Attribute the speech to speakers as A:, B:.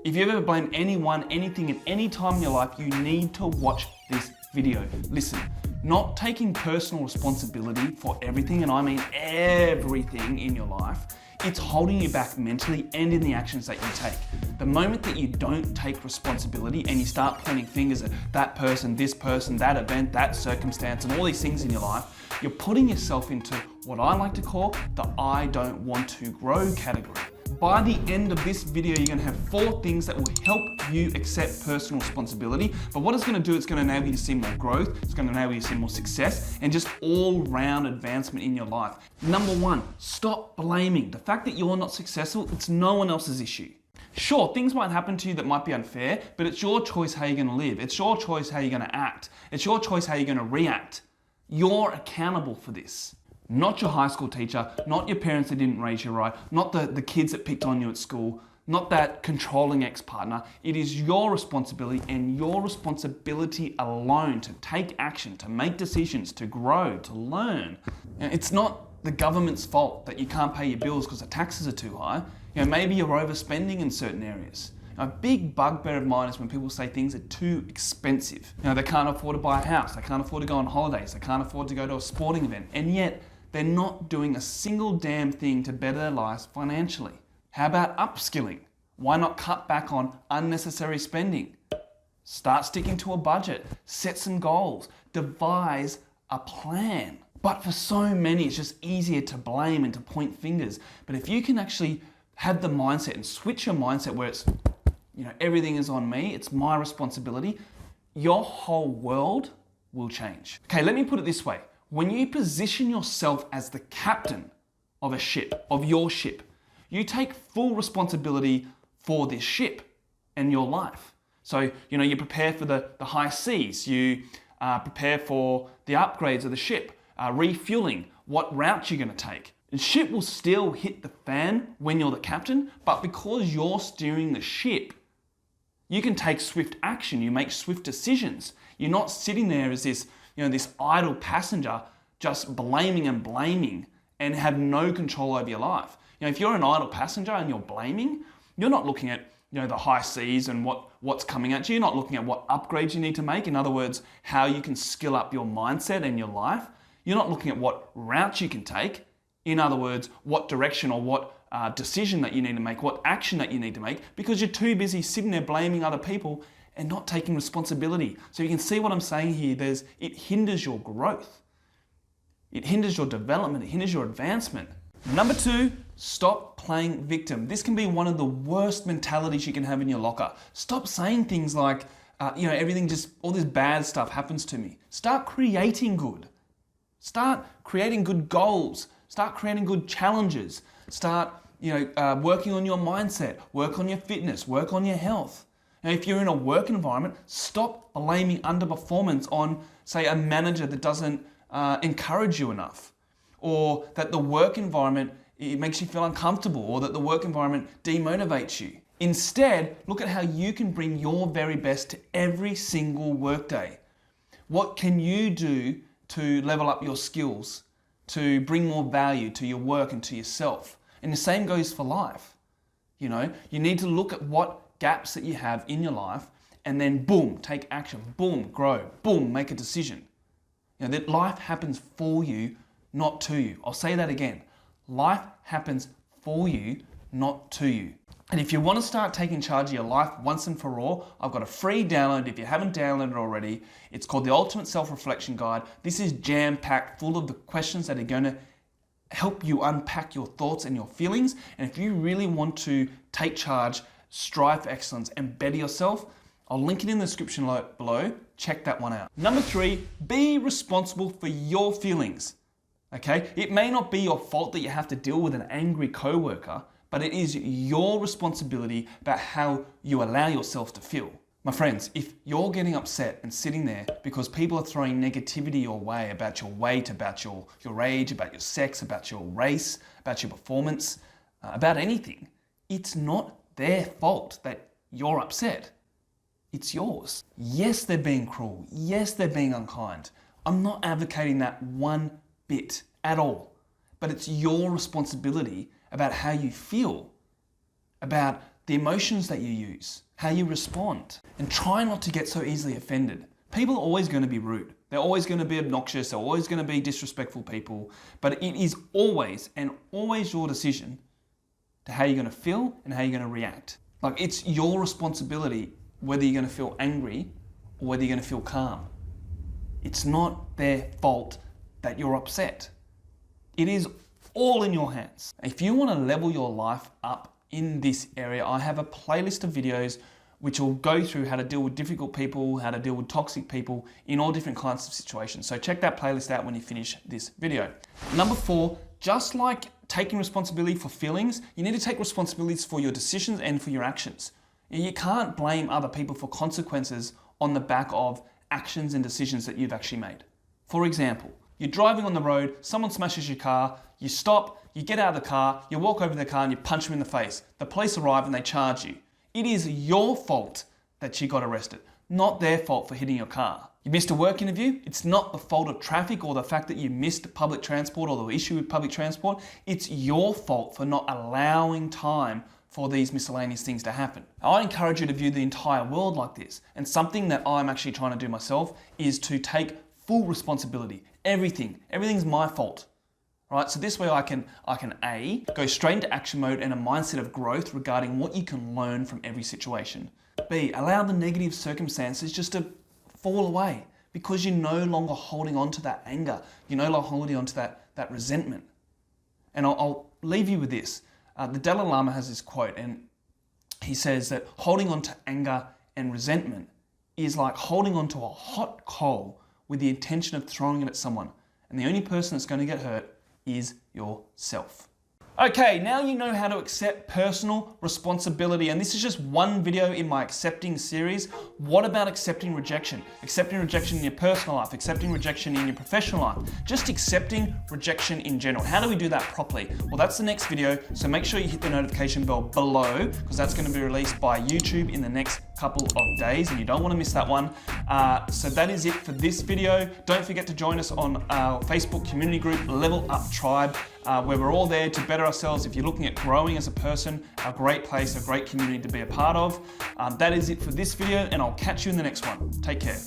A: If you've ever blamed anyone, anything at any time in your life, you need to watch this video. Listen, not taking personal responsibility for everything, and I mean everything in your life, it's holding you back mentally and in the actions that you take. The moment that you don't take responsibility and you start pointing fingers at that person, this person, that event, that circumstance, and all these things in your life, you're putting yourself into what I like to call the I don't want to grow category. By the end of this video, you're gonna have 4 things that will help you accept personal responsibility. But what it's gonna do, it's gonna enable you to see more growth, it's gonna enable you to see more success, and just all-round advancement in your life. Number 1, stop blaming. The fact that you're not successful, it's no one else's issue. Sure, things might happen to you that might be unfair, but it's your choice how you're gonna live. It's your choice how you're gonna act. It's your choice how you're gonna react. You're accountable for this. Not your high school teacher, not your parents that didn't raise you right, not the kids that picked on you at school, not that controlling ex-partner. It is your responsibility and your responsibility alone to take action, to make decisions, to grow, to learn. It's not the government's fault that you can't pay your bills because the taxes are too high. Maybe you're overspending in certain areas. A big bugbear of mine is when people say things are too expensive. They can't afford to buy a house, they can't afford to go on holidays, they can't afford to go to a sporting event, and yet they're not doing a single damn thing to better their lives financially. How about upskilling? Why not cut back on unnecessary spending? Start sticking to a budget, set some goals, devise a plan. But for so many, it's just easier to blame and to point fingers. But if you can actually have the mindset and switch your mindset where it's, everything is on me, it's my responsibility, your whole world will change. Okay, let me put it this way. When you position yourself as the captain of a ship, of your ship, you take full responsibility for this ship and your life. So, you prepare for the high seas, you prepare for the upgrades of the ship, refueling, what route you're gonna take. The ship will still hit the fan when you're the captain, but because you're steering the ship, you can take swift action, you make swift decisions. You're not sitting there as this idle passenger just blaming and have no control over your life. If you're an idle passenger and you're blaming, you're not looking at the high seas and what's coming at you. You're not looking at what upgrades you need to make. In other words, how you can skill up your mindset and your life. You're not looking at what route you can take. In other words, what direction or what decision that you need to make, what action that you need to make, because you're too busy sitting there blaming other people and not taking responsibility. So you can see what I'm saying here. It hinders your growth. It hinders your development. It hinders your advancement. Number 2, stop playing victim. This can be one of the worst mentalities you can have in your locker. Stop saying things like, everything all this bad stuff happens to me. Start creating good. Start creating good goals. Start creating good challenges. Start, working on your mindset, work on your fitness, work on your health. Now, if you're in a work environment, stop blaming underperformance on, say, a manager that doesn't encourage you enough, or that the work environment it makes you feel uncomfortable, or that the work environment demotivates you. Instead, look at how you can bring your very best to every single workday. What can you do to level up your skills, to bring more value to your work and to yourself? And the same goes for life. You need to look at what gaps that you have in your life and then boom, take action, boom, grow, boom, make a decision. That life happens for you, not to you. I'll say that again. Life happens for you, not to you. And if you want to start taking charge of your life once and for all, I've got a free download if you haven't downloaded it already. It's called the Ultimate Self-Reflection Guide. This is jam-packed full of the questions that are going to help you unpack your thoughts and your feelings. And if you really want to take charge, strive for excellence, and better yourself, I'll link it in the description below. Check that one out. Number 3, be responsible for your feelings. Okay? It may not be your fault that you have to deal with an angry coworker, but it is your responsibility about how you allow yourself to feel. My friends, if you're getting upset and sitting there because people are throwing negativity your way about your weight, about your age, about your sex, about your race, about your performance, about anything, it's not their fault that you're upset. It's yours. Yes, they're being cruel. Yes, they're being unkind. I'm not advocating that one bit at all, but it's your responsibility about how you feel, about the emotions that you use, how you respond, and try not to get so easily offended. People are always going to be rude. They're always going to be obnoxious. They're always going to be disrespectful people. But it is always your decision to how you're going to feel and how you're going to react. Like, it's your responsibility whether you're going to feel angry or whether you're going to feel calm. It's not their fault that you're upset. It is all in your hands. If you want to level your life up in this area, I have a playlist of videos which will go through how to deal with difficult people, how to deal with toxic people in all different kinds of situations. So check that playlist out when you finish this video. Number 4, just like taking responsibility for feelings, you need to take responsibilities for your decisions and for your actions. You can't blame other people for consequences on the back of actions and decisions that you've actually made. For example, you're driving on the road, someone smashes your car, you stop, you get out of the car, you walk over to the car and you punch them in the face. The police arrive and they charge you. It is your fault that you got arrested, not their fault for hitting your car. You missed a work interview, it's not the fault of traffic or the fact that you missed public transport or the issue with public transport. It's your fault for not allowing time for these miscellaneous things to happen. I encourage you to view the entire world like this. And something that I'm actually trying to do myself is to take full responsibility. Everything's my fault. Right? So this way I can A, go straight into action mode and a mindset of growth regarding what you can learn from every situation. B, allow the negative circumstances just to fall away because you're no longer holding on to that anger. You're no longer holding on to that resentment. And I'll leave you with this. The Dalai Lama has this quote, and he says that holding on to anger and resentment is like holding on to a hot coal with the intention of throwing it at someone. And the only person that's going to get hurt is yourself. Okay, now you know how to accept personal responsibility, and this is just one video in my accepting series. What about accepting rejection? Accepting rejection in your personal life, accepting rejection in your professional life, just accepting rejection in general. How do we do that properly? Well, that's the next video, so make sure you hit the notification bell below because that's going to be released by YouTube in the next couple of days and you don't want to miss that one. So that is it for this video. Don't forget to join us on our Facebook community group, Level Up Tribe, where we're all there to better ourselves. If you're looking at growing as a person, a great place, a great community to be a part of. That is it for this video and I'll catch you in the next one. Take care.